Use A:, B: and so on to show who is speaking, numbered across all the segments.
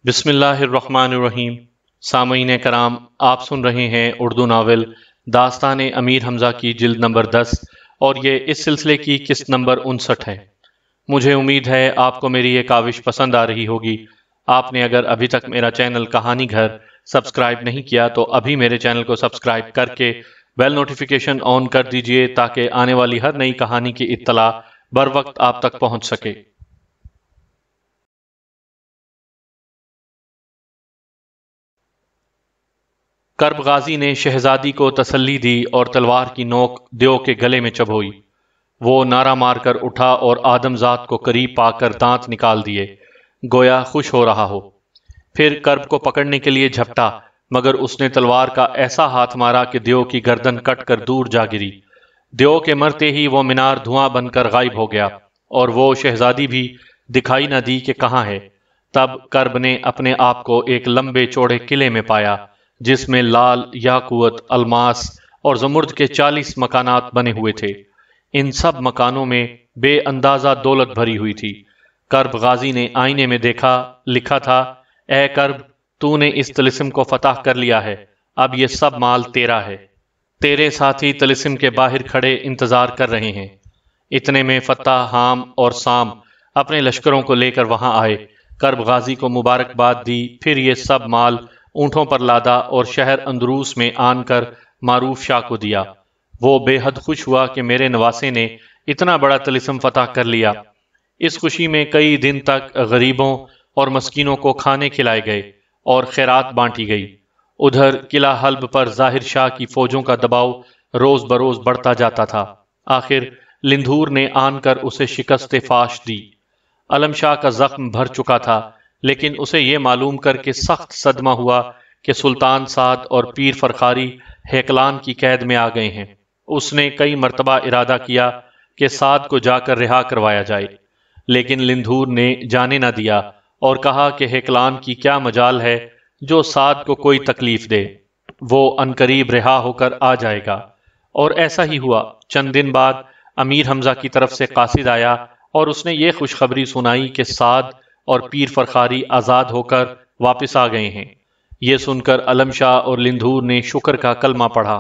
A: بسم اللہ الرحمن الرحیم۔ سامعین کرام، آپ سن رہے ہیں اردو ناول داستان امیر حمزہ کی جلد نمبر 10 اور یہ اس سلسلے کی قسط نمبر 59 ہے۔ مجھے امید ہے آپ کو میری یہ کاوش پسند آ رہی ہوگی۔ آپ نے اگر ابھی تک میرا چینل کہانی گھر سبسکرائب نہیں کیا تو ابھی میرے چینل کو سبسکرائب کر کے بیل نوٹیفیکیشن آن کر دیجئے تاکہ آنے والی ہر نئی کہانی کی اطلاع بر وقت آپ تک پہنچ سکے۔ کرب غازی نے شہزادی کو تسلی دی اور تلوار کی نوک دیو کے گلے میں چبھوئی۔ وہ نعرہ مار کر اٹھا اور آدم ذات کو قریب پا کر دانت نکال دیے، گویا خوش ہو رہا ہو۔ پھر کرب کو پکڑنے کے لیے جھپٹا، مگر اس نے تلوار کا ایسا ہاتھ مارا کہ دیو کی گردن کٹ کر دور جا گری۔ دیو کے مرتے ہی وہ مینار دھواں بن کر غائب ہو گیا اور وہ شہزادی بھی دکھائی نہ دی کہ کہاں ہے۔ تب کرب نے اپنے آپ کو ایک لمبے چوڑے قلعے میں پایا جس میں لال، یاقوت، الماس اور زمرد کے 40 مکانات بنے ہوئے تھے۔ ان سب مکانوں میں بے اندازہ دولت بھری ہوئی تھی۔ کرب غازی نے آئینے میں دیکھا، لکھا تھا: اے کرب، تو نے اس طلسم کو فتح کر لیا ہے، اب یہ سب مال تیرا ہے۔ تیرے ساتھی طلسم کے باہر کھڑے انتظار کر رہے ہیں۔ اتنے میں فتح، حام اور سام اپنے لشکروں کو لے کر وہاں آئے، کرب غازی کو مبارکباد دی، پھر یہ سب مال اونٹوں پر لادا اور شہر اندروس میں آن کر معروف شاہ کو دیا۔ وہ بے حد خوش ہوا کہ میرے نواسے نے اتنا بڑا طلسم فتح کر لیا۔ اس خوشی میں کئی دن تک غریبوں اور مسکینوں کو کھانے کھلائے گئے اور خیرات بانٹی گئی۔ ادھر قلعہ حلب پر ظاہر شاہ کی فوجوں کا دباؤ روز بروز بڑھتا جاتا تھا۔ آخر لندھور نے آن کر اسے شکست فاش دی۔ علم شاہ کا زخم بھر چکا تھا، لیکن اسے یہ معلوم کر کے سخت صدمہ ہوا کہ سلطان سعد اور پیر فرخاری ہیکلان کی قید میں آ گئے ہیں۔ اس نے کئی مرتبہ ارادہ کیا کہ سعد کو جا کر رہا کروایا جائے، لیکن لندھور نے جانے نہ دیا اور کہا کہ ہیکلان کی کیا مجال ہے جو سعد کو کوئی تکلیف دے، وہ عنقریب رہا ہو کر آ جائے گا۔ اور ایسا ہی ہوا۔ چند دن بعد امیر حمزہ کی طرف سے قاصد آیا اور اس نے یہ خوشخبری سنائی کہ سعد اور پیر فرخاری آزاد ہو کر واپس آ گئے ہیں۔ یہ سن کر علم شاہ اور لندھور نے شکر کا کلمہ پڑھا۔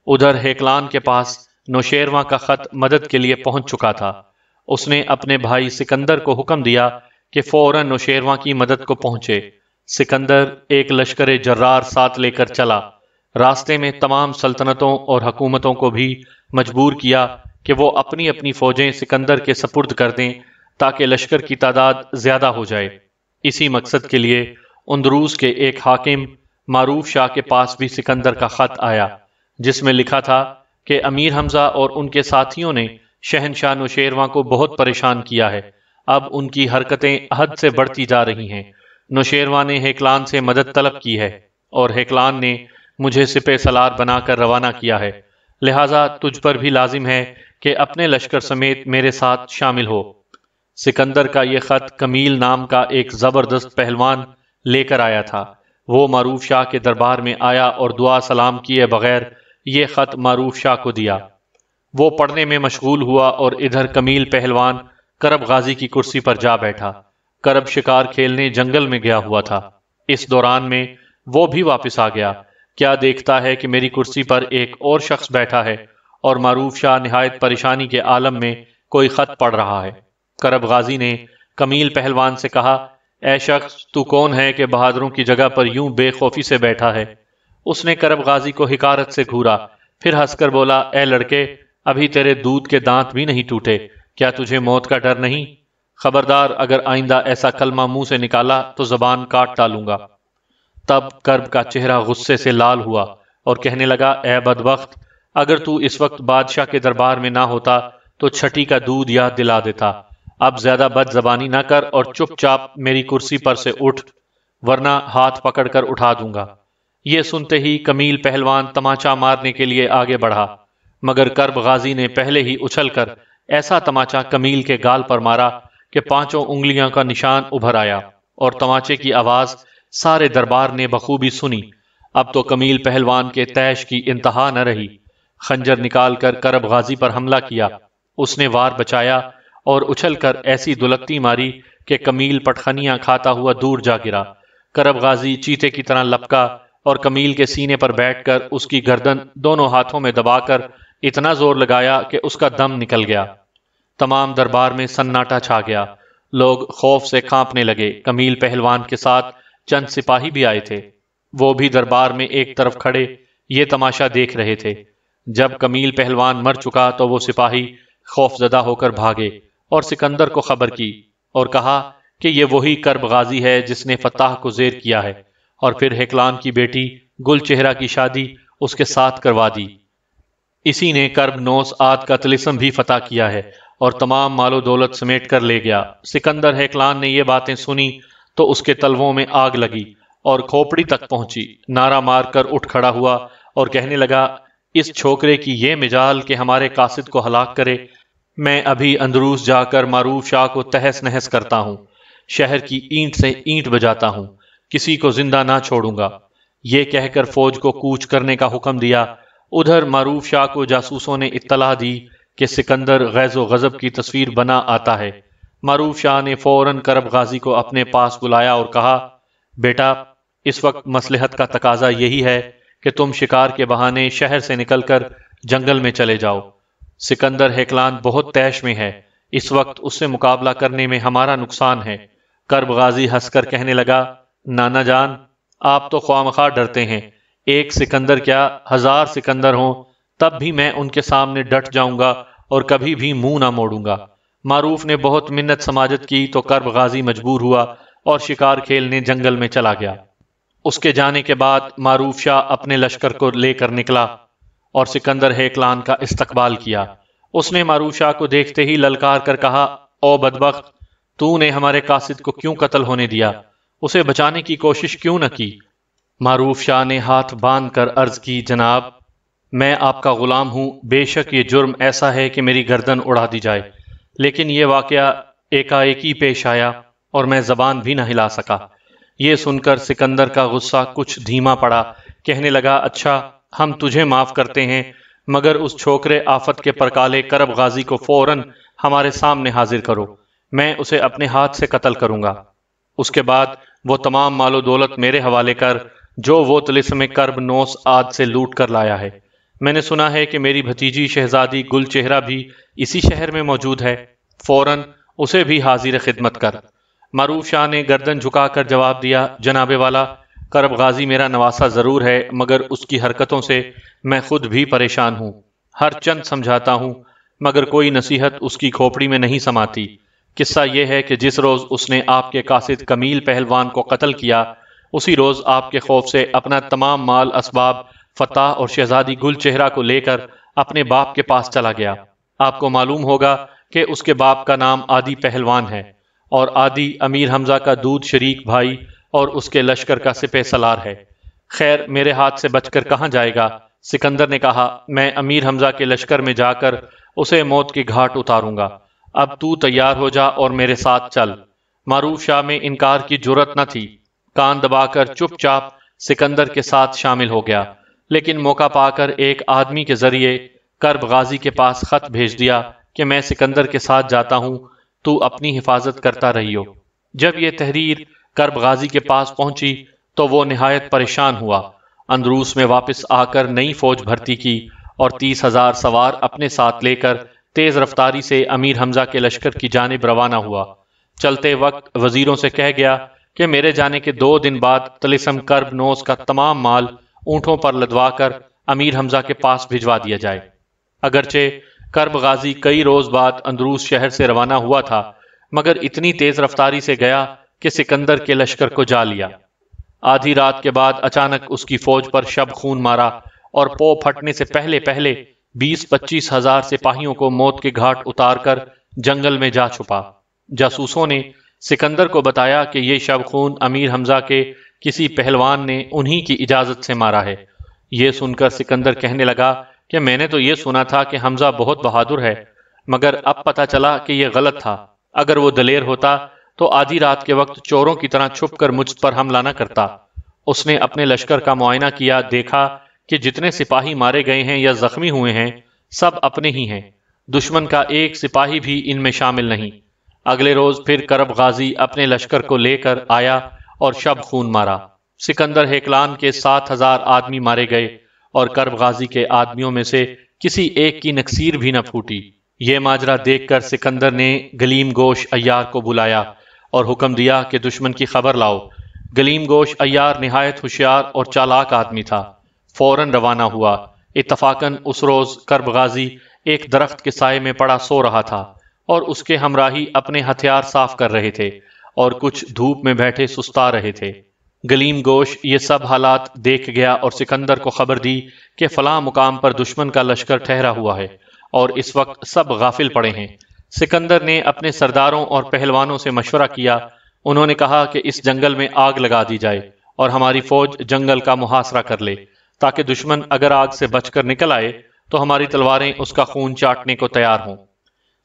A: ادھر ہیکلان کے پاس نوشیرواں کا خط مدد کے لیے پہنچ چکا تھا۔ اس نے اپنے بھائی سکندر کو حکم دیا کہ فوراً نوشیرواں کی مدد کو پہنچے۔ سکندر ایک لشکر جرار ساتھ لے کر چلا۔ راستے میں تمام سلطنتوں اور حکومتوں کو بھی مجبور کیا کہ وہ اپنی اپنی فوجیں سکندر کے سپرد کر دیں تاکہ لشکر کی تعداد زیادہ ہو جائے۔ اسی مقصد کے لیے اندروس کے ایک حاکم معروف شاہ کے پاس بھی سکندر کا خط آیا، جس میں لکھا تھا کہ امیر حمزہ اور ان کے ساتھیوں نے شہنشاہ نوشیرواں کو بہت پریشان کیا ہے، اب ان کی حرکتیں حد سے بڑھتی جا رہی ہیں۔ نوشیرواں نے ہیکلان سے مدد طلب کی ہے اور ہیکلان نے مجھے سپہ سالار بنا کر روانہ کیا ہے، لہٰذا تجھ پر بھی لازم ہے کہ اپنے لشکر سمیت میرے ساتھ شامل ہو۔ سکندر کا یہ خط کمیل نام کا ایک زبردست پہلوان لے کر آیا تھا۔ وہ معروف شاہ کے دربار میں آیا اور دعا سلام کیے بغیر یہ خط معروف شاہ کو دیا۔ وہ پڑھنے میں مشغول ہوا اور ادھر کمیل پہلوان کرب غازی کی کرسی پر جا بیٹھا۔ کرب شکار کھیلنے جنگل میں گیا ہوا تھا۔ اس دوران میں وہ بھی واپس آ گیا۔ کیا دیکھتا ہے کہ میری کرسی پر ایک اور شخص بیٹھا ہے اور معروف شاہ نہایت پریشانی کے عالم میں کوئی خط پڑھ رہا ہے۔ کرب غازی نے کمیل پہلوان سے کہا: اے شخص، تو کون ہے کہ بہادروں کی جگہ پر یوں بے خوفی سے بیٹھا ہے؟ اس نے کرب غازی کو حقارت سے گھورا، پھر ہنس کر بولا: اے لڑکے، ابھی تیرے دودھ کے دانت بھی نہیں ٹوٹے، کیا تجھے موت کا ڈر نہیں؟ خبردار، اگر آئندہ ایسا کلمہ منہ سے نکالا تو زبان کاٹ ڈالوں گا۔ تب کرب کا چہرہ غصے سے لال ہوا اور کہنے لگا: اے بدبخت، اگر تو اس وقت بادشاہ کے دربار میں نہ ہوتا تو چھٹی کا دودھ یاد دلا دیتا۔ اب زیادہ بد زبانی نہ کر اور چپ چاپ میری کرسی پر سے اٹھ، ورنہ ہاتھ پکڑ کر اٹھا دوں گا۔ یہ سنتے ہی کمیل پہلوان تماچا مارنے کے لیے آگے بڑھا، مگر کرب غازی نے پہلے ہی اچھل کر ایسا تماچا کمیل کے گال پر مارا کہ 5 انگلیاں کا نشان ابھر آیا اور تماچے کی آواز سارے دربار نے بخوبی سنی۔ اب تو کمیل پہلوان کے طیش کی انتہا نہ رہی۔ خنجر نکال کر کرب غازی پر حملہ کیا۔ اس نے وار بچایا اور اچھل کر ایسی دلکتی ماری کہ کمیل پٹخنیاں کھاتا ہوا دور جا گرا۔ کرب غازی چیتے کی طرح لپکا اور کمیل کے سینے پر بیٹھ کر اس کی گردن دونوں ہاتھوں میں دبا کر اتنا زور لگایا کہ اس کا دم نکل گیا۔ تمام دربار میں سناٹا چھا گیا، لوگ خوف سے کانپنے لگے۔ کمیل پہلوان کے ساتھ چند سپاہی بھی آئے تھے، وہ بھی دربار میں ایک طرف کھڑے یہ تماشا دیکھ رہے تھے۔ جب کمیل پہلوان مر چکا تو وہ سپاہی خوف زدہ ہو کر بھاگے اور سکندر کو خبر کی اور کہا کہ یہ وہی کرب غازی ہے جس نے فتح کو زیر کیا ہے، اور پھر ہیکلان کی بیٹی گل چہرہ کی شادی اس کے ساتھ کروا دی۔ اسی نے کرب نوس عاد کا طلسم بھی فتح کیا ہے اور تمام مال و دولت سمیٹ کر لے گیا۔ سکندر ہیکلان نے یہ باتیں سنی تو اس کے تلووں میں آگ لگی اور کھوپڑی تک پہنچی۔ نعرہ مار کر اٹھ کھڑا ہوا اور کہنے لگا، اس چھوکرے کی یہ مجال کہ ہمارے قاصد کو ہلاک کرے، میں ابھی اندروس جا کر معروف شاہ کو تہس نہس کرتا ہوں، شہر کی اینٹ سے اینٹ بجاتا ہوں، کسی کو زندہ نہ چھوڑوں گا۔ یہ کہہ کر فوج کو کوچ کرنے کا حکم دیا۔ ادھر معروف شاہ کو جاسوسوں نے اطلاع دی کہ سکندر غیظ و غضب کی تصویر بنا آتا ہے۔ معروف شاہ نے فوراً کرب غازی کو اپنے پاس بلایا اور کہا، بیٹا، اس وقت مصلحت کا تقاضا یہی ہے کہ تم شکار کے بہانے شہر سے نکل کر جنگل میں چلے جاؤ۔ سکندر ہیکلان بہت طیش میں ہے، اس وقت اس سے مقابلہ کرنے میں ہمارا نقصان ہے۔ کرب غازی ہنس کر کہنے لگا، نانا جان، آپ تو خواہ ڈرتے ہیں، ایک سکندر کیا 1000 سکندر ہوں تب بھی میں ان کے سامنے ڈٹ جاؤں گا اور کبھی بھی منہ نہ موڑوں گا۔ معروف نے بہت منت سماجت کی تو کرب غازی مجبور ہوا اور شکار کھیلنے جنگل میں چلا گیا۔ اس کے جانے کے بعد معروف شاہ اپنے لشکر کو لے کر نکلا اور سکندر ہیکلان کا استقبال کیا۔ اس نے معروف شاہ کو دیکھتے ہی للکار کر کہا، او بدبخت، تو نے ہمارے قاصد کو کیوں قتل ہونے دیا؟ اسے بچانے کی کوشش کیوں نہ کی؟ معروف شاہ نے ہاتھ باندھ کر عرض کی، جناب، میں آپ کا غلام ہوں، بے شک یہ جرم ایسا ہے کہ میری گردن اڑا دی جائے، لیکن یہ واقعہ ایکا پیش آیا اور میں زبان بھی نہ ہلا سکا۔ یہ سن کر سکندر کا غصہ کچھ دھیما پڑا، کہنے لگا، اچھا، ہم تجھے معاف کرتے ہیں، مگر اس چھوکرے آفت کے پرکالے کرب غازی کو فوراً ہمارے سامنے حاضر کرو، میں اسے اپنے ہاتھ سے قتل کروں گا۔ اس کے بعد وہ تمام مال و دولت میرے حوالے کر جو وہ طلسم کرب نوس عاد سے لوٹ کر لایا ہے۔ میں نے سنا ہے کہ میری بھتیجی شہزادی گل چہرہ بھی اسی شہر میں موجود ہے، فوراً اسے بھی حاضر خدمت کر۔ معروف شاہ نے گردن جھکا کر جواب دیا، جناب والا، کرب غازی میرا نواسہ ضرور ہے، مگر اس کی حرکتوں سے میں خود بھی پریشان ہوں۔ ہر چند سمجھاتا ہوں مگر کوئی نصیحت اس کی کھوپڑی میں نہیں سماتی۔ قصہ یہ ہے کہ جس روز اس نے آپ کے قاصد کمیل پہلوان کو قتل کیا، اسی روز آپ کے خوف سے اپنا تمام مال اسباب فتح اور شہزادی گل چہرہ کو لے کر اپنے باپ کے پاس چلا گیا۔ آپ کو معلوم ہوگا کہ اس کے باپ کا نام عادی پہلوان ہے، اور عادی امیر حمزہ کا دودھ شریک بھائی اور اس کے لشکر کا سپہ سالار ہے۔ خیر، میرے ہاتھ سے بچ کر کہاں جائے گا؟ سکندر نے کہا، میں امیر حمزہ کے لشکر میں جا کر اسے موت کی گھاٹ اتاروں گا، اب تو تیار ہو جا اور میرے ساتھ چل۔ معروف شاہ میں انکار کی جرت نہ تھی، کان دبا کر چپ چاپ سکندر کے ساتھ شامل ہو گیا، لیکن موقع پا کر ایک آدمی کے ذریعے کرب غازی کے پاس خط بھیج دیا کہ میں سکندر کے ساتھ جاتا ہوں، تو اپنی حفاظت کرتا رہیو۔ جب یہ تحریر کرب غازی کے پاس پہنچی تو وہ نہایت پریشان ہوا، اندروس میں واپس آ کر نئی فوج بھرتی کی اور 30,000 سوار اپنے ساتھ لے کر تیز رفتاری سے امیر حمزہ کے لشکر کی جانب روانہ ہوا۔ چلتے وقت وزیروں سے کہہ گیا کہ میرے جانے کے 2 دن بعد طلسم کرب نوس کا تمام مال اونٹوں پر لدوا کر امیر حمزہ کے پاس بھجوا دیا جائے۔ اگرچہ کرب غازی کئی روز بعد اندروس شہر سے روانہ ہوا تھا، مگر اتنی تیز رفتاری سے گیا کہ سکندر کے لشکر کو جا لیا۔ آدھی رات کے بعد اچانک اس کی فوج پر شب خون مارا اور پو پھٹنے سے پہلے 20-25 ہزار سپاہیوں کو موت کے گھاٹ اتار کر جنگل میں جا چھپا۔ جاسوسوں نے سکندر کو بتایا کہ یہ شب خون امیر حمزہ کے کسی پہلوان نے انہی کی اجازت سے مارا ہے۔ یہ سن کر سکندر کہنے لگا کہ میں نے تو یہ سنا تھا کہ حمزہ بہت بہادر ہے، مگر اب پتا چلا کہ یہ غلط تھا۔ اگر وہ دلیر ہوتا تو آدھی رات کے وقت چوروں کی طرح چھپ کر مجھ پر حملہ نہ کرتا۔ اس نے اپنے لشکر کا معائنہ کیا، دیکھا کہ جتنے سپاہی مارے گئے ہیں یا زخمی ہوئے ہیں سب اپنے ہی ہیں، دشمن کا ایک سپاہی بھی ان میں شامل نہیں۔ اگلے روز پھر کرب غازی اپنے لشکر کو لے کر آیا اور شب خون مارا۔ سکندر ہیکلان کے 7,000 آدمی مارے گئے اور کرب غازی کے آدمیوں میں سے کسی ایک کی نکسیر بھی نہ پھوٹی۔ یہ ماجرا دیکھ کر سکندر نے گلیم گوش عیار کو بلایا اور حکم دیا کہ دشمن کی خبر لاؤ۔ گلیم گوش عیار نہایت ہوشیار اور چالاک آدمی تھا۔ فوراً روانہ ہوا۔ اتفاقاً اس روز کرب غازی ایک درخت کے سائے میں پڑا سو رہا تھا اور اس کے ہمراہی اپنے ہتھیار صاف کر رہے تھے اور کچھ دھوپ میں بیٹھے سستا رہے تھے۔ گلیم گوش یہ سب حالات دیکھ گیا اور سکندر کو خبر دی کہ فلاں مقام پر دشمن کا لشکر ٹھہرا ہوا ہے اور اس وقت سب غافل پڑے ہیں۔ سکندر نے اپنے سرداروں اور پہلوانوں سے مشورہ کیا۔ انہوں نے کہا کہ اس جنگل میں آگ لگا دی جائے اور ہماری فوج جنگل کا محاصرہ کر لے، تاکہ دشمن اگر آگ سے بچ کر نکل آئے تو ہماری تلواریں اس کا خون چاٹنے کو تیار ہوں۔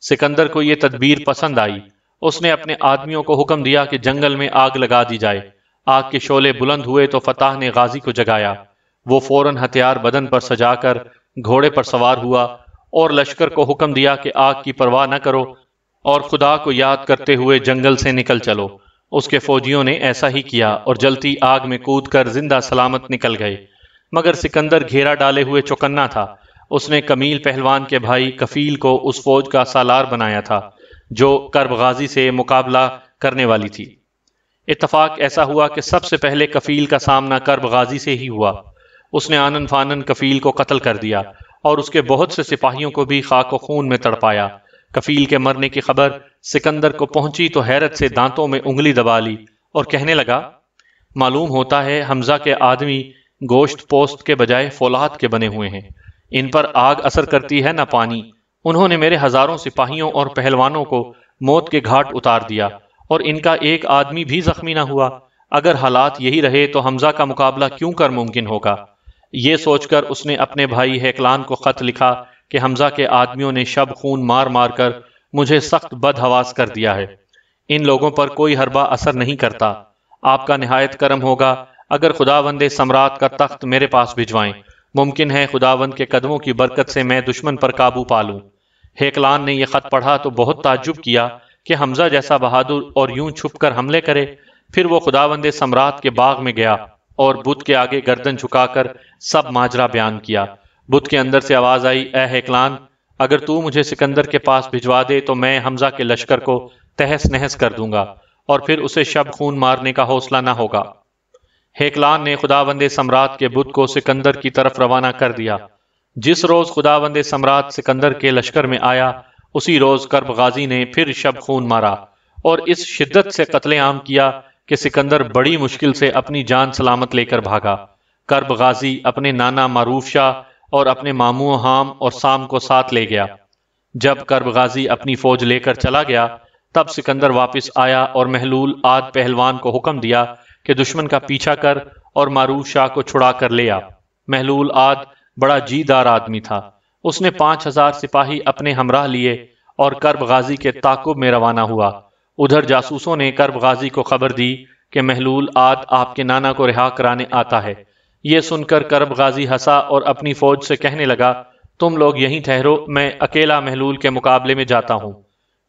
A: سکندر کو یہ تدبیر پسند آئی۔ اس نے اپنے آدمیوں کو حکم دیا کہ جنگل میں آگ لگا دی جائے۔ آگ کے شعلے بلند ہوئے تو فتح نے غازی کو جگایا۔ وہ فوراً ہتھیار بدن پر سجا کر گھوڑے پر سوار ہوا اور لشکر کو حکم دیا کہ آگ کی پرواہ نہ کرو اور خدا کو یاد کرتے ہوئے جنگل سے نکل چلو۔ اس کے فوجیوں نے ایسا ہی کیا اور جلتی آگ میں کود کر زندہ سلامت نکل گئے۔ مگر سکندر گھیرا ڈالے ہوئے چوکنا تھا۔ اس نے کمیل پہلوان کے بھائی کفیل کو اس فوج کا سالار بنایا تھا جو کرب غازی سے مقابلہ کرنے والی تھی۔ اتفاق ایسا ہوا کہ سب سے پہلے کفیل کا سامنا کرب غازی سے ہی ہوا۔ اس نے آنن فانن کفیل کو قتل کر دیا اور اس کے بہت سے سپاہیوں کو بھی خاک و خون میں تڑپایا۔ کفیل کے مرنے کی خبر سکندر کو پہنچی تو حیرت سے دانتوں میں انگلی دبا لی اور کہنے لگا، معلوم ہوتا ہے حمزہ کے آدمی گوشت پوست کے بجائے فولاد کے بنے ہوئے ہیں۔ ان پر آگ اثر کرتی ہے نہ پانی۔ انہوں نے میرے ہزاروں سپاہیوں اور پہلوانوں کو موت کے گھاٹ اتار دیا اور ان کا ایک آدمی بھی زخمی نہ ہوا۔ اگر حالات یہی رہے تو حمزہ کا مقابلہ کیوں کر ممکن ہوگا؟ یہ سوچ کر اس نے اپنے بھائی ہیکلان کو خط لکھا کہ حمزہ کے آدمیوں نے شب خون مار مار کر مجھے سخت بدحواس کر دیا ہے۔ ان لوگوں پر کوئی حربہ اثر نہیں کرتا۔ آپ کا نہایت کرم ہوگا اگر خداوند سمراٹ کا تخت میرے پاس بھجوائیں۔ ممکن ہے خداوند کے قدموں کی برکت سے میں دشمن پر قابو پالوں۔ ہیکلان نے یہ خط پڑھا تو بہت تعجب کیا کہ حمزہ جیسا بہادر اور یوں چھپ کر حملے کرے۔ پھر وہ خداوند سمراٹ کے باغ میں گیا اور بت کے آگے گردن جھکا کر سب ماجرا بیان کیا۔ بت کے اندر سے آواز آئی، اے ہیکلان، اگر تو مجھے سکندر کے پاس بھجوا دے تو میں حمزہ کے لشکر کو تہس نہس کر دوں گا اور پھر اسے شب خون مارنے کا حوصلہ نہ ہوگا۔ ہیکلان نے خداوند سمراٹ کے بت کو سکندر کی طرف روانہ کر دیا۔ جس روز خداوند سمراٹ سکندر کے لشکر میں آیا اسی روز کرب غازی نے پھر شب خون مارا اور اس شدت سے قتل عام کیا کہ سکندر بڑی مشکل سے اپنی جان سلامت لے کر بھاگا۔ کرب غازی اپنے نانا معروف شاہ اور اپنے ماموں حام اور سام کو ساتھ لے گیا۔ جب کرب غازی اپنی فوج لے کر چلا گیا تب سکندر واپس آیا اور محلول عاد پہلوان کو حکم دیا کہ دشمن کا پیچھا کر اور معروف شاہ کو چھڑا کر لے آ۔ محلول عاد بڑا جی دار آدمی تھا۔ اس نے 5,000 سپاہی اپنے ہمراہ لیے اور کرب غازی کے تعاقب میں روانہ ہوا۔ ادھر جاسوسوں نے کرب غازی کو خبر دی کہ محلول عاد آپ کے نانا کو رہا کرانے آتا ہے۔ یہ سن کر کرب غازی ہنسا اور اپنی فوج سے کہنے لگا، تم لوگ یہیں ٹھہرو، میں اکیلا محلول کے مقابلے میں جاتا ہوں۔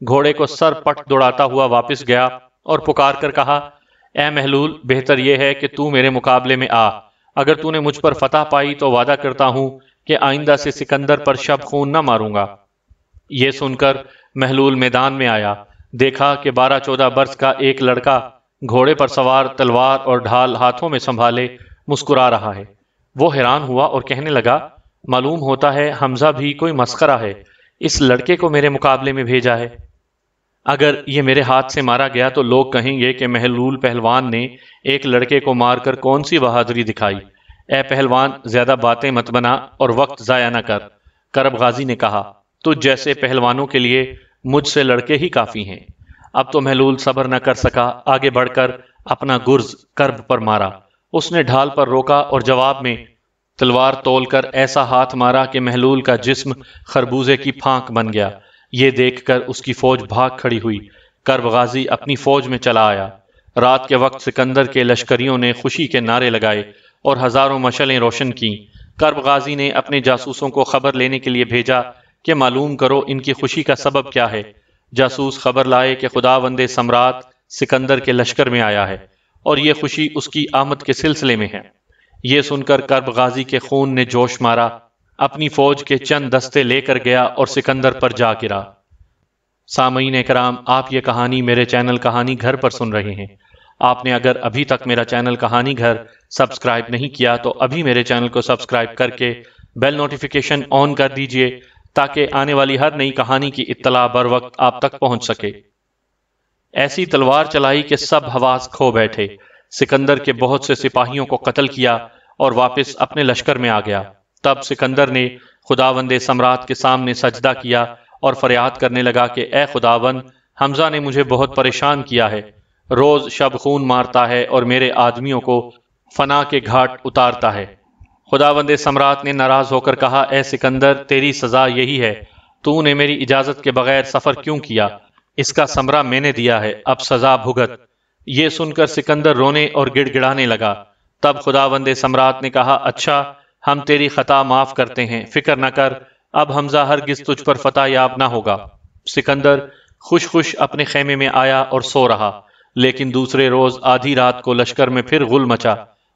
A: گھوڑے کو سر پٹ دوڑاتا ہوا واپس گیا اور پکار کر کہا، اے محلول، بہتر یہ ہے کہ تو میرے مقابلے میں آ۔ اگر تو نے مجھ پر فتح پائی تو وعدہ کرتا ہوں کہ آئندہ سے سکندر پر شب خون نہ ماروں گا۔ یہ سن کر محلول میدان میں آیا، دیکھا کہ 12-14 برس کا ایک لڑکا گھوڑے پر سوار تلوار اور ڈھال ہاتھوں میں سنبھالے مسکرا رہا ہے۔ وہ حیران ہوا اور کہنے لگا، معلوم ہوتا ہے حمزہ بھی کوئی مسخرہ ہے، اس لڑکے کو میرے مقابلے میں بھیجا ہے۔ اگر یہ میرے ہاتھ سے مارا گیا تو لوگ کہیں گے کہ محلول پہلوان نے ایک لڑکے کو مار کر کون سی بہادری دکھائی۔ اے پہلوان، زیادہ باتیں مت بنا اور وقت ضائع نہ کر۔ کرب غازی نے کہا، تجھ جیسے پہلوانوں کے لیے مجھ سے لڑکے ہی کافی ہیں۔ اب تو محلول صبر نہ کر سکا، آگے بڑھ کر اپنا گرز کرب پر مارا۔ اس نے ڈھال پر روکا اور جواب میں تلوار تول کر ایسا ہاتھ مارا کہ محلول کا جسم خربوزے کی پھانک بن گیا۔ یہ دیکھ کر اس کی فوج بھاگ کھڑی ہوئی۔ کرب غازی اپنی فوج میں چلا آیا۔ رات کے وقت سکندر کے لشکریوں نے خوشی کے نعرے لگائے اور ہزاروں مشعلیں روشن کیں۔ کرب غازی نے اپنے جاسوسوں کو خبر لینے کے لیے بھیجا کہ معلوم کرو ان کی خوشی کا سبب کیا ہے۔ جاسوس خبر لائے کہ خداوند سمراٹ سکندر کے لشکر میں آیا ہے اور یہ خوشی اس کی آمد کے سلسلے میں ہے۔ یہ سن کر کرب غازی کے خون نے جوش مارا، اپنی فوج کے چند دستے لے کر گیا اور سکندر پر جا گرا۔ سامعین اکرام، آپ یہ کہانی میرے چینل کہانی گھر پر سن رہے ہیں۔ آپ نے اگر ابھی تک میرا چینل کہانی گھر سبسکرائب نہیں کیا تو ابھی میرے چینل کو سبسکرائب کر کے بیل نوٹیفیکیشن آن کر دیجئے تاکہ آنے والی ہر نئی کہانی کی اطلاع بر وقت آپ تک پہنچ سکے۔ ایسی تلوار چلائی کہ سب حواس کھو بیٹھے۔ سکندر کے بہت سے سپاہیوں کو قتل کیا اور واپس اپنے لشکر میں آ گیا۔ تب سکندر نے خداوند سمراٹ کے سامنے سجدہ کیا اور فریاد کرنے لگا کہ اے خداوند، حمزہ نے مجھے بہت پریشان کیا ہے، روز شب خون مارتا ہے اور میرے آدمیوں کو فنا کے گھاٹ اتارتا ہے۔ خداوند سمراٹ نے ناراض ہو کر کہا، اے سکندر، تیری سزا یہی ہے، تو نے میری اجازت کے بغیر سفر کیوں کیا؟ اس کا ثمرہ میں نے دیا ہے، اب سزا بھگت۔ یہ سن کر سکندر رونے اور گڑ گڑانے لگا۔ تب خداوند سمراٹ نے کہا، اچھا، ہم تیری خطا معاف کرتے ہیں، فکر نہ کر، اب حمزہ ہرگز تجھ پر فتح یاب نہ ہوگا۔ سکندر خوش خوش اپنے خیمے میں آیا اور سو رہا، لیکن دوسرے روز آدھی رات کو لشکر میں پھر غل مچا۔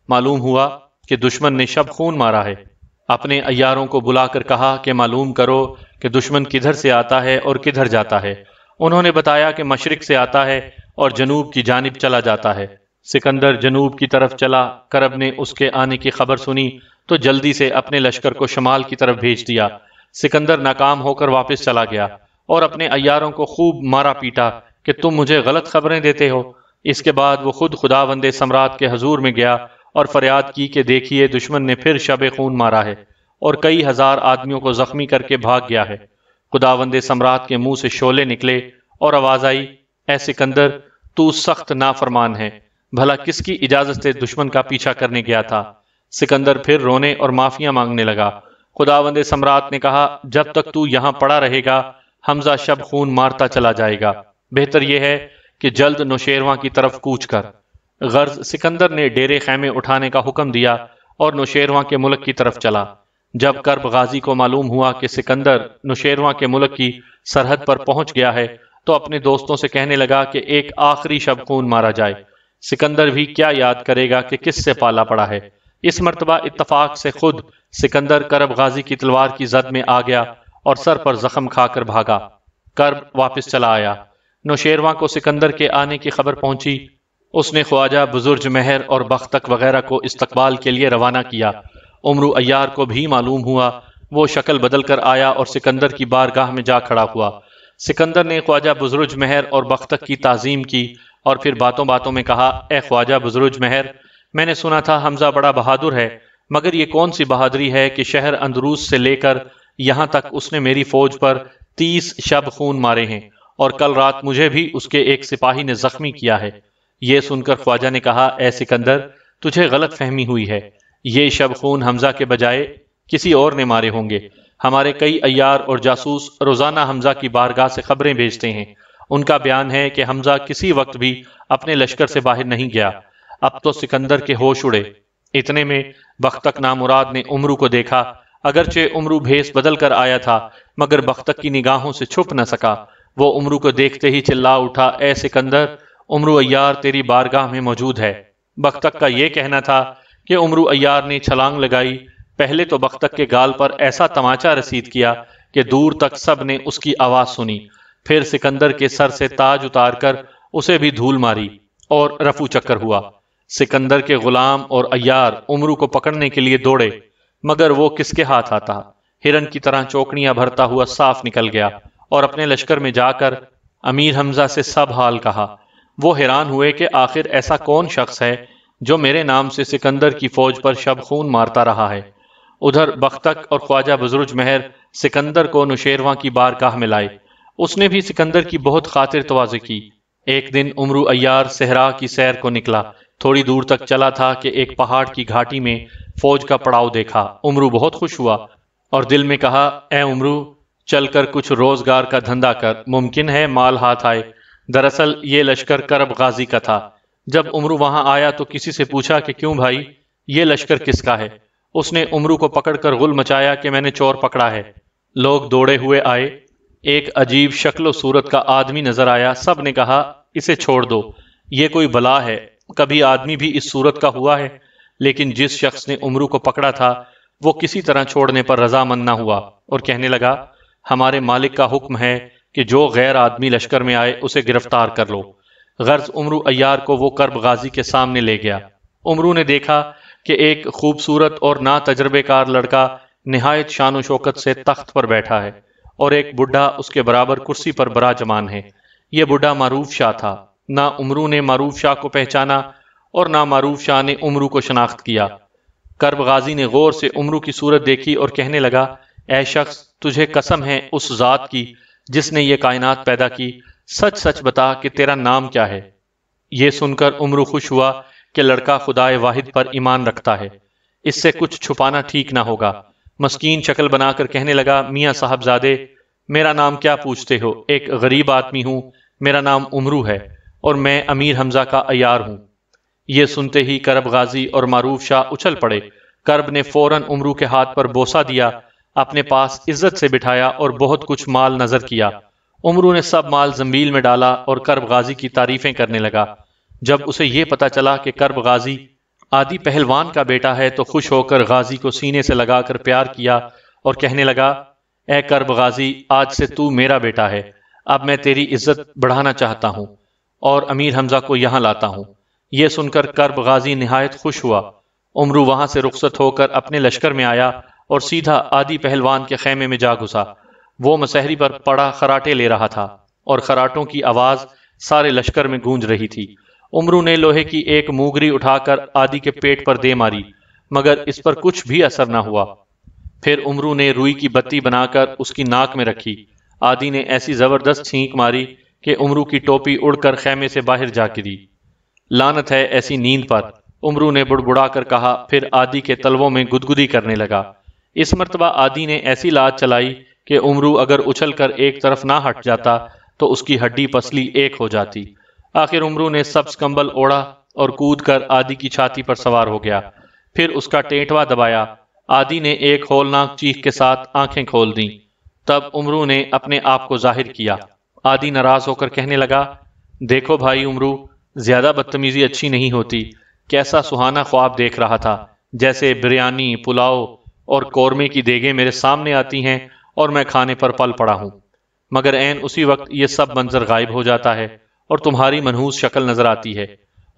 A: معلوم ہوا کہ دشمن نے شب خون مارا ہے۔ اپنے عیاروں کو بلا کر کہا کہ معلوم کرو کہ دشمن کدھر سے آتا ہے اور کدھر جاتا ہے۔ انہوں نے بتایا کہ مشرق سے آتا ہے اور جنوب کی جانب چلا جاتا ہے۔ سکندر جنوب کی طرف چلا۔ کرب نے اس کے آنے کی خبر سنی تو جلدی سے اپنے لشکر کو شمال کی طرف بھیج دیا۔ سکندر ناکام ہو کر واپس چلا گیا اور اپنے عیاروں کو خوب مارا پیٹا کہ تم مجھے غلط خبریں دیتے ہو۔ اس کے بعد وہ خود خداوند سمراٹ کے حضور میں گیا اور فریاد کی کہ دیکھیے، دشمن نے پھر شب خون مارا ہے اور کئی ہزار آدمیوں کو زخمی کر کے بھاگ گیا ہے۔ خداوند سمراٹ کے منہ سے شعلے نکلے اور آواز آئی، اے سکندر، تو سخت نافرمان ہے، بھلا کس کی اجازت سے دشمن کا پیچھا کرنے گیا تھا؟ سکندر پھر رونے اور معافیاں مانگنے لگا۔ خداوند سمراٹ نے کہا، جب تک تو یہاں پڑا رہے گا حمزہ شب خون مارتا چلا جائے گا، بہتر یہ ہے کہ جلد نوشیرواں کی طرف کوچ کر۔ غرض سکندر نے ڈیرے خیمے اٹھانے کا حکم دیا اور نوشیرواں کے ملک کی طرف چلا۔ جب کرب غازی کو معلوم ہوا کہ سکندر نوشیرواں کے ملک کی سرحد پر پہنچ گیا ہے تو اپنے دوستوں سے کہنے لگا کہ ایک آخری شب خون مارا جائے۔ سکندر بھی کیا یاد کرے گا کہ کس سے پالا پڑا ہے۔ اس مرتبہ اتفاق سے خود سکندر کرب غازی کی تلوار کی زد میں آ گیا اور سر پر زخم کھا کر بھاگا۔ کرب واپس چلا آیا۔ نوشیرواں کو سکندر کے آنے کی خبر پہنچی۔ اس نے خواجہ بزرج مہر اور بختک وغیرہ کو استقبال کے لیے روانہ کیا۔ عمرو عیار کو بھی معلوم ہوا، وہ شکل بدل کر آیا اور سکندر کی بارگاہ میں جا کھڑا ہوا۔ سکندر نے خواجہ بزرج مہر اور بختک کی تعظیم کی اور پھر باتوں باتوں میں کہا، اے خواجہ بزرج مہر، میں نے سنا تھا حمزہ بڑا بہادر ہے، مگر یہ کون سی بہادری ہے کہ شہر اندروس سے لے کر یہاں تک اس نے میری فوج پر 30 شب خون مارے ہیں اور کل رات مجھے بھی اس کے ایک سپاہی نے زخمی کیا ہے۔ یہ سن کر خواجہ نے کہا، اے سکندر، تجھے غلط فہمی ہوئی ہے، یہ شب خون حمزہ کے بجائے کسی اور نے مارے ہوں گے۔ ہمارے کئی عیار اور جاسوس روزانہ حمزہ کی بارگاہ سے خبریں بھیجتے ہیں، ان کا بیان ہے کہ حمزہ کسی وقت بھی اپنے لشکر سے باہر نہیں گیا۔ اب تو سکندر کے ہوش اڑے۔ اتنے میں بختک نامراد نے عمرو کو دیکھا۔ اگرچہ عمرو بھیس بدل کر آیا تھا مگر بختک کی نگاہوں سے چھپ نہ سکا۔ وہ عمرو کو دیکھتے ہی چلا اٹھا، اے سکندر، عمرو عیار تیری بارگاہ میں موجود ہے۔ بختک کا یہ کہنا تھا کہ عمرو عیار نے چھلانگ لگائی۔ پہلے تو بختک کے گال پر ایسا تماچا رسید کیا کہ دور تک سب نے اس کی آواز سنی۔ پھر سکندر کے سر سے تاج اتار کر اسے بھی دھول ماری اور رفو چکر ہوا۔ سکندر کے غلام اور عیار عمرو کو پکڑنے کے لیے دوڑے مگر وہ کس کے ہاتھ آتا، ہرن کی طرح چوکڑیاں بھرتا ہوا صاف نکل گیا اور اپنے لشکر میں جا کر امیر حمزہ سے سب حال کہا۔ وہ حیران ہوئے کہ آخر ایسا کون شخص ہے جو میرے نام سے سکندر کی فوج پر شب خون مارتا رہا ہے۔ ادھر بختک اور خواجہ بزرج مہر سکندر کو نوشیرواں کی بارگاہ میں لائے۔ اس نے بھی سکندر کی بہت خاطر تواضع کی۔ ایک دن عمرو عیار صحرا کی سیر کو نکلا۔ تھوڑی دور تک چلا تھا کہ ایک پہاڑ کی گھاٹی میں فوج کا پڑاؤ دیکھا۔ عمرو بہت خوش ہوا اور دل میں کہا، اے عمرو، چل کر کچھ روزگار کا دھندا کر، ممکن ہے مال ہاتھ آئے۔ دراصل یہ لشکر کرب غازی کا تھا۔ جب عمرو وہاں آیا تو کسی سے پوچھا کہ کیوں بھائی، یہ لشکر کس کا ہے؟ اس نے عمرو کو پکڑ کر غل مچایا کہ میں نے چور پکڑا ہے۔ لوگ دوڑے ہوئے آئے۔ ایک عجیب شکل و صورت کا آدمی نظر آیا۔ سب نے کہا، اسے چھوڑ دو، یہ کوئی بلا ہے۔ کبھی آدمی بھی اس صورت کا ہوا ہے؟ لیکن جس شخص نے عمرو کو پکڑا تھا وہ کسی طرح چھوڑنے پر رضامند نہ ہوا اور کہنے لگا، ہمارے مالک کا حکم ہے کہ جو غیر آدمی لشکر میں آئے اسے گرفتار کر لو۔ غرض عمرو عیار کو وہ کرب غازی کے سامنے لے گیا۔ عمرو نے دیکھا کہ ایک خوبصورت اور نا تجربے کار لڑکا نہایت شان و شوکت سے تخت پر بیٹھا ہے اور ایک بڈھا اس کے برابر کرسی پر براجمان ہے۔ یہ بڈھا معروف شاہ تھا۔ نہ عمرو نے معروف شاہ کو پہچانا اور نہ معروف شاہ نے عمرو کو شناخت کیا۔ کرب غازی نے غور سے عمرو کی صورت دیکھی اور کہنے لگا، اے شخص، تجھے قسم ہے اس ذات کی جس نے یہ کائنات پیدا کی، سچ سچ بتا کہ تیرا نام کیا ہے؟ یہ سن کر عمرو خوش ہوا کہ لڑکا خدائے واحد پر ایمان رکھتا ہے، اس سے کچھ چھپانا ٹھیک نہ ہوگا۔ مسکین شکل بنا کر کہنے لگا، میاں صاحب زادے، میرا نام کیا پوچھتے ہو؟ ایک غریب آدمی ہوں، میرا نام عمرو ہے اور میں امیر حمزہ کا عیار ہوں۔ یہ سنتے ہی کرب غازی اور معروف شاہ اچھل پڑے۔ کرب نے فوراً عمرو کے ہاتھ پر بوسہ دیا، اپنے پاس عزت سے بٹھایا اور بہت کچھ مال نظر کیا۔ عمرو نے سب مال زنبیل میں ڈالا اور کرب غازی کی تعریفیں کرنے لگا۔ جب اسے یہ پتا چلا کہ کرب غازی آدی پہلوان کا بیٹا ہے تو خوش ہو کر غازی کو سینے سے لگا کر پیار کیا اور کہنے لگا، اے کرب غازی، آج سے تو میرا بیٹا ہے۔ اب میں تیری عزت بڑھانا چاہتا ہوں اور امیر حمزہ کو یہاں لاتا ہوں۔ یہ سن کر کرب غازی نہایت خوش ہوا۔ عمرو وہاں سے رخصت ہو کر اپنے لشکر میں آیا اور سیدھا آدی پہلوان کے خیمے میں جا گھسا۔ وہ مسہری پر پڑا خراٹے لے رہا تھا اور خراٹوں کی آواز سارے لشکر میں گونج رہی تھی۔ عمرو نے لوہے کی ایک موگری اٹھا کر آدی کے پیٹ پر دے ماری، مگر اس پر کچھ بھی اثر نہ ہوا۔ پھر عمرو نے روئی کی بتی بنا کر اس کی ناک میں رکھی۔ آدی نے ایسی زبردست چھینک ماری کہ عمرو کی ٹوپی اڑ کر خیمے سے باہر جا گری۔ لعنت ہے ایسی نیند پر، عمرو نے بڑبڑا کر کہا، پھر آدی کے تلووں میں گدگدی کرنے لگا۔ اس مرتبہ آدی نے ایسی لات چلائی کہ عمرو اگر اچھل کر ایک طرف نہ ہٹ جاتا تو اس کی ہڈی پسلی ایک ہو جاتی۔ آخر عمرو نے سبز کمبل اوڑھا اور کود کر آدی کی چھاتی پر سوار ہو گیا۔ پھر اس کا ٹینٹوا دبایا۔ آدی نے ایک ہولناک چیخ کے ساتھ آنکھیں کھول دیں۔ تب عمرو نے اپنے آپ کو ظاہر کیا۔ آدی ناراض ہو کر کہنے لگا، دیکھو بھائی عمرو، زیادہ بدتمیزی اچھی نہیں ہوتی۔ کیسا سہانا خواب دیکھ رہا تھا، جیسے بریانی، پلاؤ اور قورمے کی دیگیں میرے سامنے آتی ہیں اور میں کھانے پر پل پڑا ہوں، مگر عین اسی وقت یہ سب منظر غائب ہو جاتا ہے اور تمہاری منحوس شکل نظر آتی ہے۔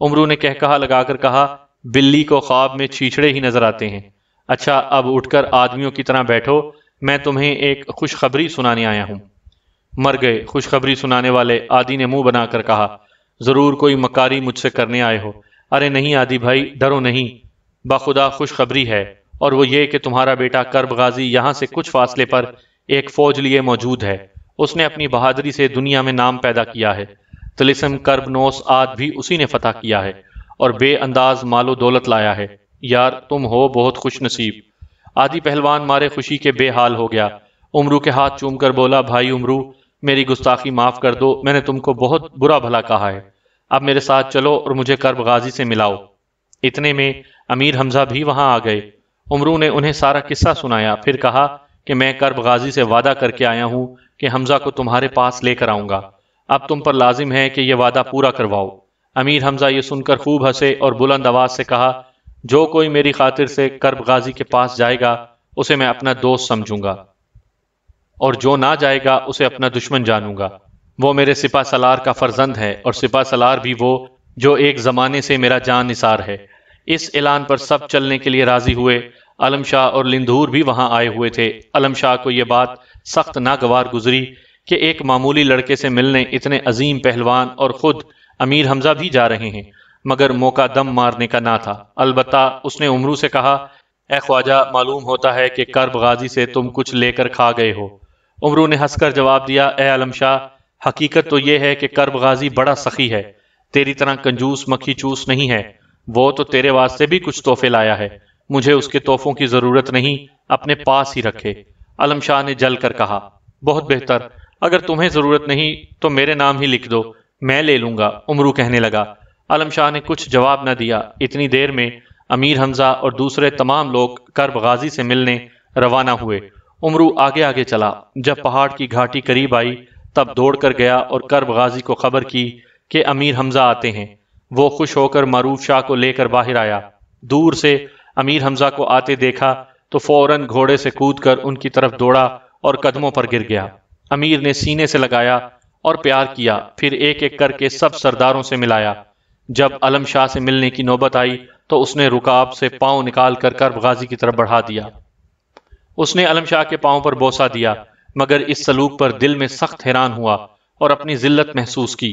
A: عمرو نے کہا لگا کر کہا، بلی کو خواب میں چھیچڑے ہی نظر آتے ہیں۔ اچھا، اب اٹھ کر آدمیوں کی طرح بیٹھو، میں تمہیں ایک خوشخبری سنانے آیا ہوں۔ مر گئے خوشخبری سنانے والے، آدی نے منہ بنا کر کہا، ضرور کوئی مکاری مجھ سے کرنے آئے ہو۔ ارے نہیں آدی بھائی، ڈرو نہیں، بخدا خوشخبری ہے، اور وہ یہ کہ تمہارا بیٹا کرب غازی یہاں سے کچھ فاصلے پر ایک فوج لیے موجود ہے۔ اس نے اپنی بہادری سے دنیا میں نام پیدا کیا ہے۔ طلسم کرب نوس آد بھی اسی نے فتح کیا ہے اور بے انداز مال و دولت لایا ہے۔ یار تم ہو بہت خوش نصیب۔ آدی پہلوان مارے خوشی کے بے حال ہو گیا۔ عمرو کے ہاتھ چوم کر بولا، بھائی عمرو، میری گستاخی معاف کر دو، میں نے تم کو بہت برا بھلا کہا ہے۔ اب میرے ساتھ چلو اور مجھے کرب غازی سے ملاؤ۔ اتنے میں امیر حمزہ بھی وہاں آ گئے۔ عمرو نے انہیں سارا قصہ سنایا، پھر کہا کہ میں کرب غازی سے وعدہ کر کے آیا ہوں کہ حمزہ کو تمہارے پاس لے کر آؤں گا۔ اب تم پر لازم ہے کہ یہ وعدہ پورا کرواؤ۔ امیر حمزہ یہ سن کر خوب ہنسے اور بلند آواز سے کہا، جو کوئی میری خاطر سے کرب غازی کے پاس جائے گا اسے میں اپنا دوست سمجھوں گا، اور جو نہ جائے گا اسے اپنا دشمن جانوں گا۔ وہ میرے سپہ سالار کا فرزند ہے اور سپہ سالار بھی وہ جو ایک زمانے سے میرا جان نثار ہے۔ اس اعلان پر سب چلنے کے لیے راضی ہوئے۔ علم شاہ اور لندھور بھی وہاں آئے ہوئے تھے۔ علم شاہ کو یہ بات سخت ناگوار گزری کہ ایک معمولی لڑکے سے ملنے اتنے عظیم پہلوان اور خود امیر حمزہ بھی جا رہے ہیں، مگر موقع دم مارنے کا نہ تھا۔ البتہ اس نے عمرو سے کہا، اے خواجہ، معلوم ہوتا ہے کہ کرب غازی سے تم کچھ لے کر کھا گئے ہو۔ عمرو نے ہنس کر جواب دیا، اے علم شاہ، حقیقت تو یہ ہے کہ کرب غازی بڑا سخی ہے، تیری طرح کنجوس مکھی چوس نہیں ہے۔ وہ تو تیرے واسطے بھی کچھ تحفے لایا ہے، مجھے اس کے تحفوں کی ضرورت نہیں، اپنے پاس ہی رکھے۔ علم شاہ نے جل کر کہا، بہت بہتر، اگر تمہیں ضرورت نہیں تو میرے نام ہی لکھ دو، میں لے لوں گا۔ عمرو کہنے لگا۔ علم شاہ نے کچھ جواب نہ دیا۔ اتنی دیر میں امیر حمزہ اور دوسرے تمام لوگ کرب غازی سے ملنے روانہ ہوئے۔ عمرو آگے آگے چلا۔ جب پہاڑ کی گھاٹی قریب آئی تب دوڑ کر گیا اور کرب غازی کو خبر کی کہ امیر حمزہ آتے ہیں۔ وہ خوش ہو کر معروف شاہ کو لے کر باہر آیا۔ دور سے امیر حمزہ کو آتے دیکھا تو فوراً گھوڑے سے کود کر ان کی طرف دوڑا اور قدموں پر گر گیا۔ امیر نے سینے سے لگایا اور پیار کیا، پھر ایک ایک کر کے سب سرداروں سے ملایا۔ جب علم شاہ سے ملنے کی نوبت آئی تو اس نے رکاب سے پاؤں نکال کر کرب غازی کی طرف بڑھا دیا۔ اس نے علم شاہ کے پاؤں پر بوسہ دیا، مگر اس سلوک پر دل میں سخت حیران ہوا اور اپنی ذلت محسوس کی۔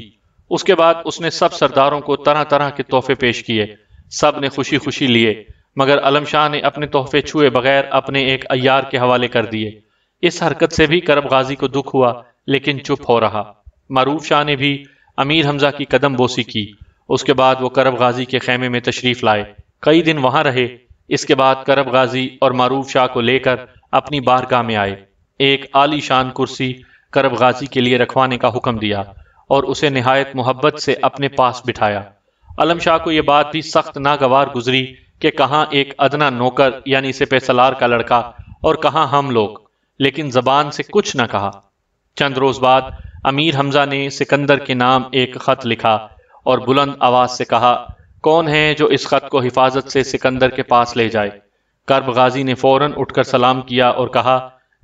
A: اس کے بعد اس نے سب سرداروں کو طرح طرح کے تحفے پیش کیے، سب نے خوشی خوشی لیے، مگر علم شاہ نے اپنے تحفے چھوئے بغیر اپنے ایک عیار کے حوالے کر دیے۔ اس حرکت سے بھی کرب غازی کو دکھ ہوا، لیکن چپ ہو رہا۔ معروف شاہ نے بھی امیر حمزہ کی قدم بوسی کی۔ اس کے بعد وہ کرب غازی کے خیمے میں تشریف لائے، کئی دن وہاں رہے۔ اس کے بعد کرب غازی اور معروف شاہ کو لے کر اپنی بارگاہ میں آئے۔ ایک عالی شان کرسی کرب غازی کے لیے رکھوانے کا حکم دیا اور اسے نہایت محبت سے اپنے پاس بٹھایا۔ علم شاہ کو یہ بات بھی سخت ناگوار گزری کہ کہاں ایک ادنا نوکر یعنی سپہ سالار کا لڑکا اور کہاں ہم لوگ، لیکن زبان سے کچھ نہ کہا۔ چند روز بعد امیر حمزہ نے سکندر کے نام ایک خط لکھا اور بلند آواز سے کہا، کون ہے جو اس خط کو حفاظت سے سکندر کے پاس لے جائے؟ کرب غازی نے فوراً اٹھ کر سلام کیا اور کہا،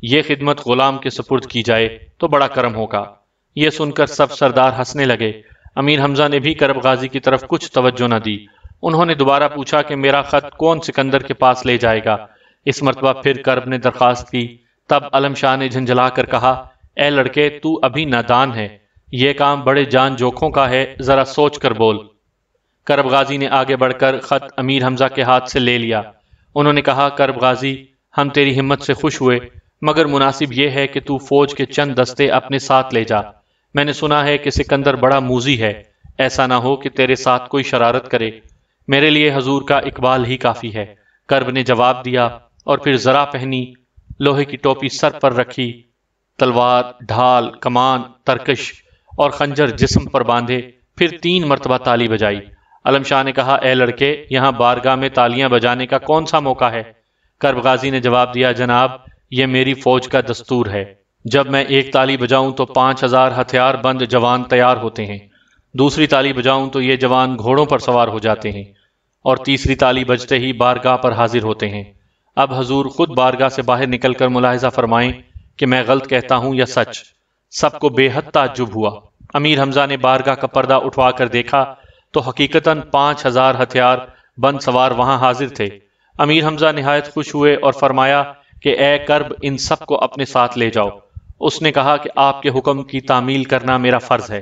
A: یہ خدمت غلام کے سپرد کی جائے تو بڑا کرم ہوگا۔ یہ سن کر سب سردار ہنسنے لگے۔ امیر حمزہ نے بھی کرب غازی کی طرف کچھ توجہ نہ دی۔ انہوں نے دوبارہ پوچھا کہ میرا خط کون سکندر کے پاس لے جائے گا؟ اس مرتبہ پھر کرب نے درخواست کی۔ تب علم شاہ نے جھنجھلا کر کہا، اے لڑکے، تو ابھی نادان ہے، یہ کام بڑے جان جوکھوں کا ہے، ذرا سوچ کر بول۔ کرب غازی نے آگے بڑھ کر خط امیر حمزہ کے ہاتھ سے لے لیا۔ انہوں نے کہا، کرب غازی، ہم تیری ہمت سے خوش ہوئے، مگر مناسب یہ ہے کہ تو فوج کے چند دستے اپنے ساتھ لے جا۔ میں نے سنا ہے کہ سکندر بڑا موذی ہے، ایسا نہ ہو کہ تیرے ساتھ کوئی شرارت کرے۔ میرے لیے حضور کا اقبال ہی کافی ہے۔ کرب نے جواب دیا اور پھر ذرا پہنی، لوہے کی ٹوپی سر پر رکھی، تلوار، ڈھال، کمان، ترکش اور خنجر جسم پر باندھے، پھر 3 مرتبہ تالی بجائی۔ علم شاہ نے کہا، اے لڑکے، یہاں بارگاہ میں تالیاں بجانے کا کون سا موقع ہے؟ کرب غازی نے جواب دیا، جناب، یہ میری فوج کا دستور ہے۔ جب میں ایک تالی بجاؤں تو 5000 ہتھیار بند جوان تیار ہوتے ہیں، دوسری تالی بجاؤں تو یہ جوان گھوڑوں پر سوار ہو جاتے ہیں، اور تیسری تالی بجتے ہی بارگاہ پر حاضر ہوتے ہیں۔ اب حضور خود بارگاہ سے باہر نکل کر ملاحظہ فرمائیں کہ میں غلط کہتا ہوں یا سچ۔ سب کو بے حد تعجب ہوا۔ امیر حمزہ نے بارگاہ کا پردہ اٹھوا کر دیکھا تو حقیقتاً 5000 ہتھیار بند سوار وہاں حاضر تھے۔ امیر حمزہ نہایت خوش ہوئے اور فرمایا کہ اے کرب، ان سب کو اپنے ساتھ لے جاؤ۔ اس نے کہا کہ آپ کے حکم کی تعمیل کرنا میرا فرض ہے۔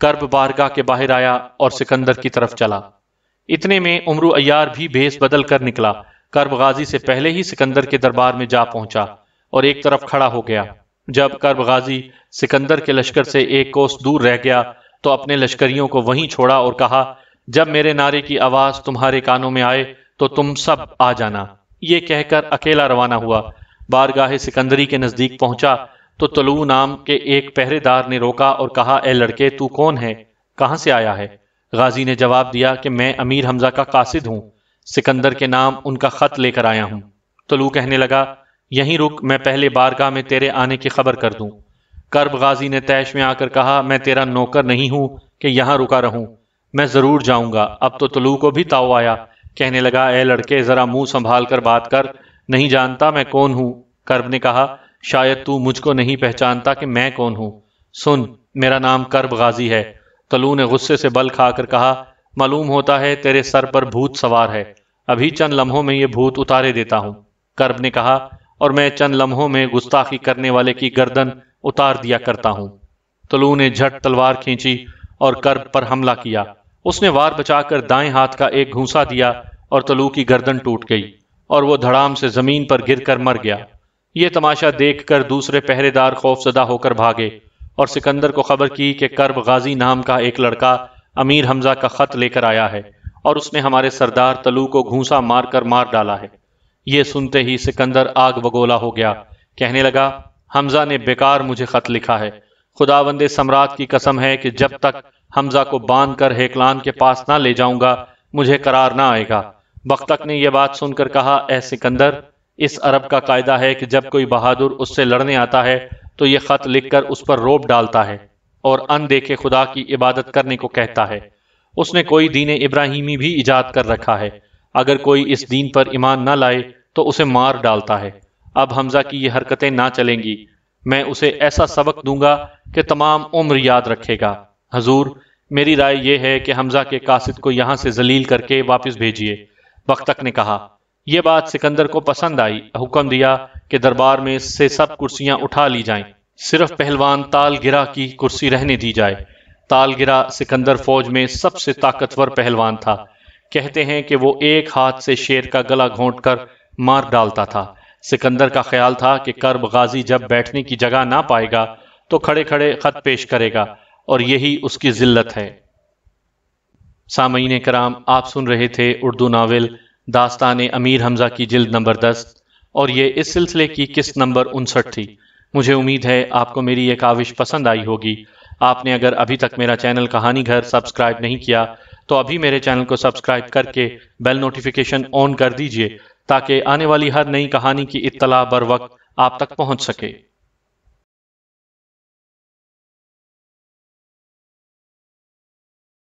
A: کرب بارگاہ کے باہر آیا اور سکندر کی طرف چلا۔ اتنے میں عمرو عیار بھی بھیس بدل کر نکلا۔ کرب غازی سے پہلے ہی سکندر کے دربار میں جا پہنچا اور ایک طرف کھڑا ہو گیا۔ جب کرب غازی سکندر کے لشکر سے 1 کوس دور رہ گیا تو اپنے لشکریوں کو وہیں چھوڑا اور کہا، جب میرے نعرے کی آواز تمہارے کانوں میں آئے تو تم سب آ جانا۔ یہ کہہ کر اکیلا روانہ ہوا۔ بارگاہ سکندری کے نزدیک پہنچا تو طلوع نام کے ایک پہرے دار نے روکا اور کہا، اے لڑکے، تو کون ہے؟ کہاں سے آیا ہے؟ غازی نے جواب دیا کہ میں امیر حمزہ کا قاصد ہوں، سکندر کے نام ان کا خط لے کر آیا ہوں۔ طلوع کہنے لگا، یہیں رک، میں پہلے بارگاہ میں تیرے آنے کی خبر کر دوں۔ کرب غازی نے طیش میں آ کر کہا، میں تیرا نوکر نہیں ہوں کہ یہاں رکا رہوں، میں ضرور جاؤں گا۔ اب تو طلوع کو بھی تاؤ آیا، کہنے لگا، اے لڑکے، ذرا منہ سنبھال کر بات کر، نہیں جانتا میں کون ہوں؟ کرب نے کہا، شاید تو مجھ کو نہیں پہچانتا کہ میں کون ہوں۔ سن، میرا نام کرب غازی ہے۔ طلوع نے غصے سے بل کھا کر کہا، معلوم ہوتا ہے تیرے سر پر بھوت سوار ہے، ابھی چند لمحوں میں یہ بھوت اتارے دیتا ہوں۔ کرب نے کہا، اور میں چند لمحوں میں گستاخی کرنے والے کی گردن اتار دیا کرتا ہوں۔ طلوع نے جھٹ تلوار کھینچی اور کرب پر حملہ کیا۔ اس نے وار بچا کر دائیں ہاتھ کا ایک گھونسا دیا اور طلوع کی گردن ٹوٹ گئی اور وہ دھڑام سے زمین پر گر کر مر گیا۔ یہ تماشا دیکھ کر دوسرے پہرے دار خوف زدہ ہو کر بھاگے اور سکندر کو خبر کی کہ کرب غازی نام کا ایک لڑکا امیر حمزہ کا خط لے کر آیا ہے اور اس نے ہمارے سردار طلوع کو گھونسا مار کر مار ڈالا ہے۔ یہ سنتے ہی سکندر آگ بگولا ہو گیا، کہنے لگا، حمزہ نے بیکار مجھے خط لکھا ہے۔ خداوند سمراٹ کی قسم ہے کہ جب تک حمزہ کو باندھ کر ہیکلان کے پاس نہ لے جاؤں گا مجھے قرار نہ آئے گا۔ بختک نے یہ بات سن کر کہا، اے سکندر، اس عرب کا قاعدہ ہے کہ جب کوئی بہادر اس سے لڑنے آتا ہے تو یہ خط لکھ کر اس پر روب ڈالتا ہے اور ان دیکھے خدا کی عبادت کرنے کو کہتا ہے۔ اس نے کوئی دین ابراہیمی بھی ایجاد کر رکھا ہے، اگر کوئی اس دین پر ایمان نہ لائے تو اسے مار ڈالتا ہے۔ اب حمزہ کی یہ حرکتیں نہ چلیں گی، میں اسے ایسا سبق دوں گا کہ تمام عمر یاد رکھے گا۔ حضور، میری رائے یہ ہے کہ حمزہ کے قاصد کو یہاں سے ذلیل کر کے واپس بھیجیے۔ بختک نے کہا۔ یہ بات سکندر کو پسند آئی، حکم دیا کہ دربار میں سے سب کرسیاں اٹھا لی جائیں، صرف پہلوان تال گرہ کی کرسی رہنے دی جائے۔ تال گرہ سکندر فوج میں سب سے طاقتور پہلوان تھا، کہتے ہیں کہ وہ ایک ہاتھ سے شیر کا گلا گھونٹ کر مار ڈالتا تھا۔ سکندر کا خیال تھا کہ کرب غازی جب بیٹھنے کی جگہ نہ پائے گا تو کھڑے کھڑے خط پیش کرے گا، اور یہی اس کی ذلت ہے۔ سامعین کرام، آپ سن رہے تھے اردو ناول داستان امیر حمزہ کی جلد نمبر 10، اور یہ اس سلسلے کی قسط نمبر 59 تھی۔ مجھے امید ہے آپ کو میری یہ کاوش پسند آئی ہوگی۔ آپ نے اگر ابھی تک میرا چینل کہانی گھر سبسکرائب نہیں کیا تو ابھی میرے چینل کو سبسکرائب کر کے بیل نوٹیفیکیشن آن کر دیجئے تاکہ آنے والی ہر نئی کہانی کی اطلاع بر وقت آپ تک پہنچ سکے۔